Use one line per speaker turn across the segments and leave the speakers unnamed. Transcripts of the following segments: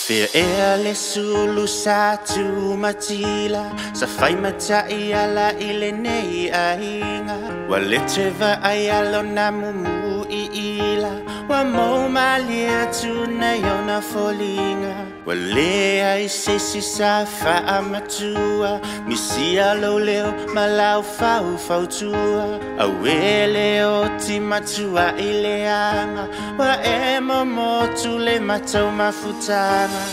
Fia le sulu sa tu matila sa fai matai ala ile nei ainga wa le teva ai alo na mumu I ila wa mo malia tu na yona folinga wa le ai se si sa fa amatua misia lo leo malau fau tua a wele o ti matua ile anga wa e mo tu le matau mafutanga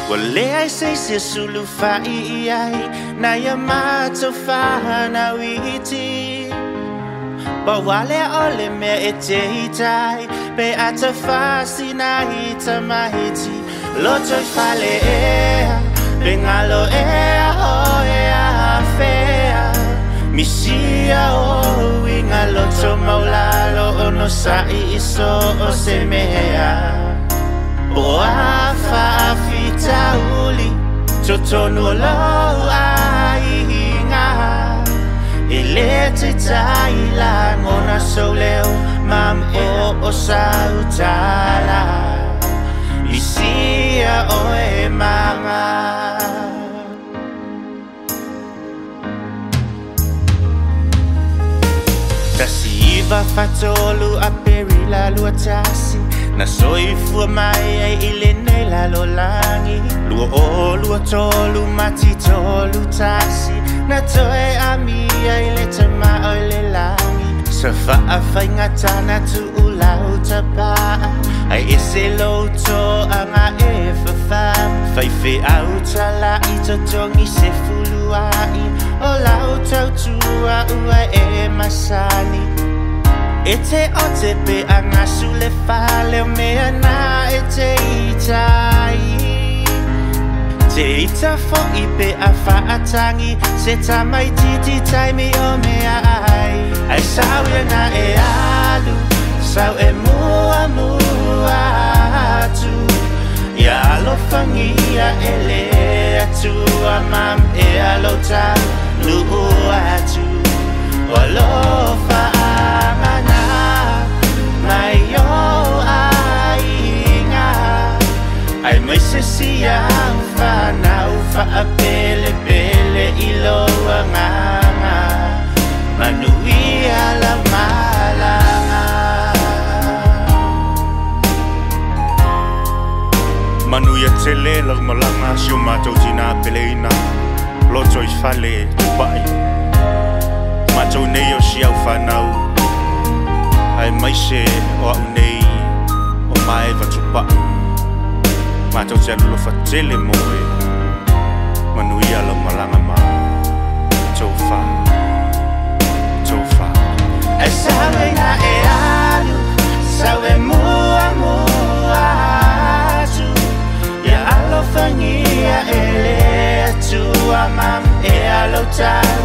wa le ai se sulu fa ai na ya mato fa na witi ba wale ole me e te hitai pe ata fasi na hita mahiti lo toi fale pe ngalo o fea misia o ingalo to maulalo ono sai iso o se mea o afa fita uli totono lo ainga ele te taila ngona soleo mam o sautala isia o e manga tasiva fatolu a perila luatasi na soifua mai ai ile nei la lolangi lua o lua tolu mati tolu tasi na toe ami ai le tama o le langi sa faa fai ngatana tu ulau tapa ai ese loto anga e fafam fai fe au tala I totongi se fuluai o lau tau tua ua e masani e te o te pe anga sule fale o mea na e te itai te ita fo I pe a whaatangi se tamai titi taimi o mea ai sau ia na e alu sau e mua atu ia alo fangia e le atu a mam e alo tau nuu atu o alo whaangana mai o ainga ai mai se siang whanau whaapele pele I loa nganga manui ala malanga manuia tele lag malanga sio matou tina peleina loto I fale tupai matou nei o siau whanau ai mai se o au nei o mai vatupai matou te alofa tele moe manuia ala malanga ma tofa ai sabe na e alu sabe mua tu ya alo fangia ele tu amam e alo tau